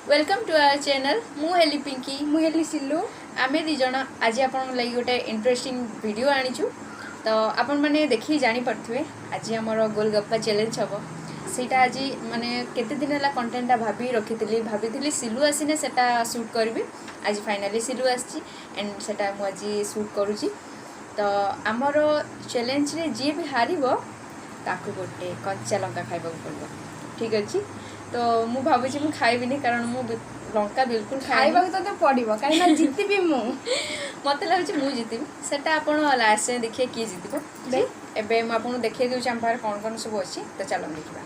Welcome to our channel मु heli Pinky मु heli Sillu आमे दी जण आज आपन लागि गोटे इंटरेस्टिंग वीडियो आनिछु तो आपन माने देखि जानि पड़थुए आज हमर गोलगप्पा चैलेंज हबो सेटा आज माने केते दिन ला कंटेंट भाबी भाबिथिली सिल्लू आसीने सेटा शूट करबी आज फाइनली सिल्लू आछि एंड सेटा मु आज शूट करूची तो हमर चैलेंज रे जे भी हारिबो ताकू गोटे कच्चा लंका खाइबा पड़बो ठीक अछि तो मु भाबुची मु खाइबिनी कारण मु लंका बिल्कुल खाइबा तो पड़िबो काई ना जितबी मु मते लागुची मु जितबी सेटा आपण लास्ट रे देखिए की जितबो दे एबे म आपण देखिए देउ हम पार कोन कोन सब अछि तो चलो देखिबा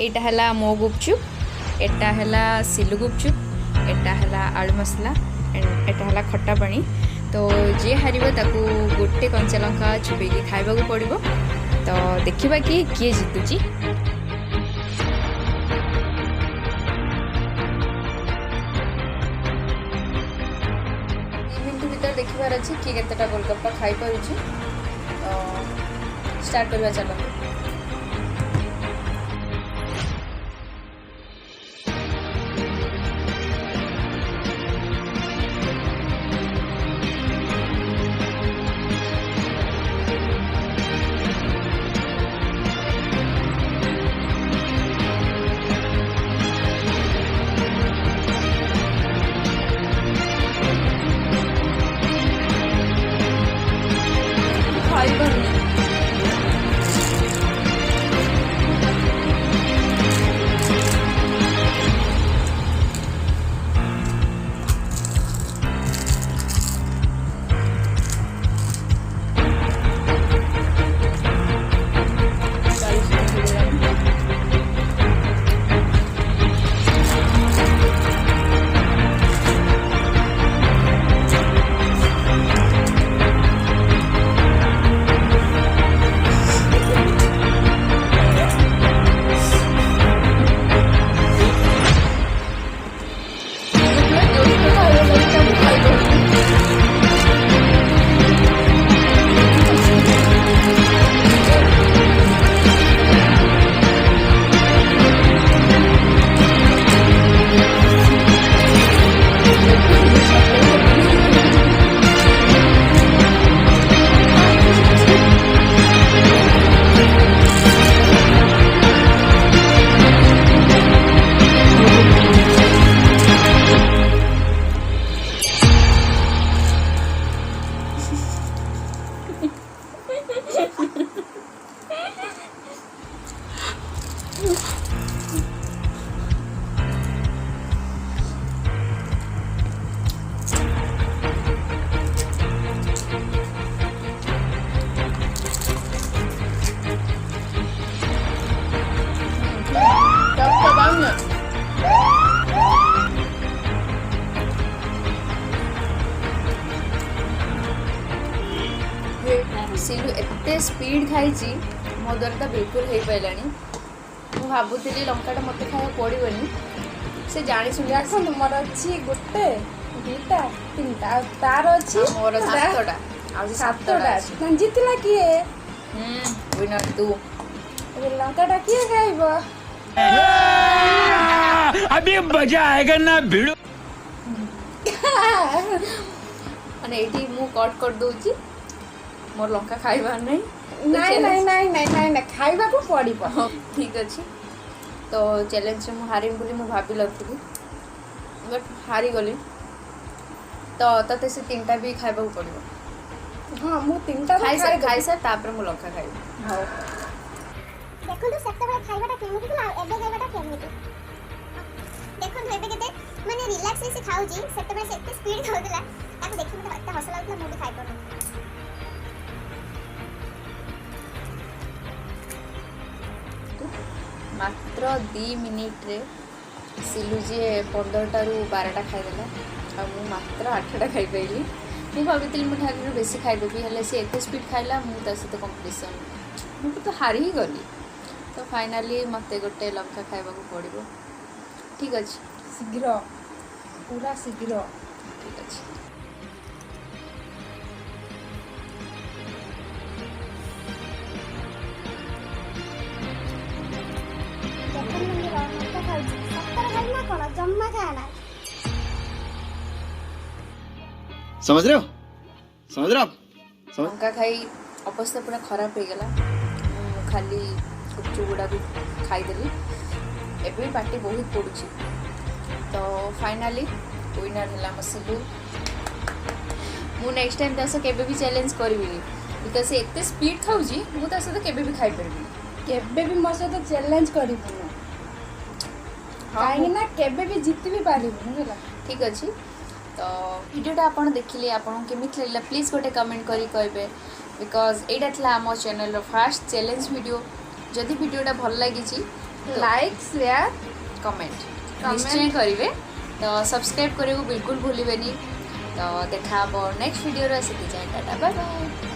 एटा हला मो गुपचुप एटा हला सिलु गुपचुप एटा हला आलू मसला एंड एटा हला खट्टा पानी तो जे हारिबो ताकू गोटे कंचा लंका चुबे के खाइबा को पड़िबो तो देखिबा कि जितुची देखिबार अच्छी किए केतेटा गोलगप्पा खाई पारुची स्टार्ट करबा चलो सिलु एते स्पीड खाई मो द्वारा तो बिल्कुल हो पारानी मुझे भावुली लंका मत खाया पड़ोनी से जानी शुणी देखो मोर अच्छी गोटे दुटा तीन तार अच्छी मोर सातटा सातटा जीतला किए विनर तू लंका किए खाइब अभी मजा आएगा ना भिड़ो माने एठी मु कट कर दोची मोर लंका खाइबार नहीं नहीं नहीं नहीं नहीं नहीं नहीं खाइबा को पड़िबो ठीक अछि तो चैलेंज मु हारिम बोली मु भाबी लथुली बट हारी गली तो तते से तीनटा भी खाइबा को पड़िबो हां मु तीनटा खाइ से तापर मु लंका खाइबो हां देखो तो सेते बे खाइबाटा केमिति ला एबे खाइबाटा केमिति देखो एबे केते माने रिलैक्स से खाउ जी सेते बे सेते स्पीड खाउतला ताको देखि मते एते हस लागतला मु भी खाइ पड़ो मात्र 2 मिनिट रे सिलु जी 15टा रु 12टा खाइदेला आ मु मात्र 8टा खाइ पैली मु भाबितली मु ठाकुर बेसी खाइबेबी हेले से एते स्पीड खाइला मु त से कंपटीशन मु तो हारी ही गली तो फाइनली मते गोटे लंका खाइबा को पड़िबो ठीक अछि शीघ्र पूरा शीघ्र ठीक अछि देखो मंदिर मत खाउ सत्तर खाइ ना कोन जम्मा खाना समझ रहे हो आप समझ लंका खाई अवस्था पूरा खराब हो गला खाली गुपचुप गुड़ा भी खाईदेली एवं पार्टी बहुत पड़ुची तो फाइनाली विनर है आम सिलू मु नेक्स्ट टाइम ता केबे भी चैलेंज करी बिकज से एते स्पीड खाऊची मु ता सहित केबे भी खाई परबी केबे भी मो सहित चैलेंज करिबुनु काहे ना केबे भी जीत भी पारिबुनु होला ठीक अच्छे तो वीडियोटा आपन देखिले आपन केमित लागला प्लीज गोटे कमेंट करी कहबे बिकज एटा थला आम channel row first challenge video जदि वीडियोटा भल लागी तो लाइक शेयर कमेंट निश्चय करेंगे तो सब्सक्राइब करने को बिल्कुल भूलिए तो देखा नेक्स्ट वीडियो से टाटा बाय बाय।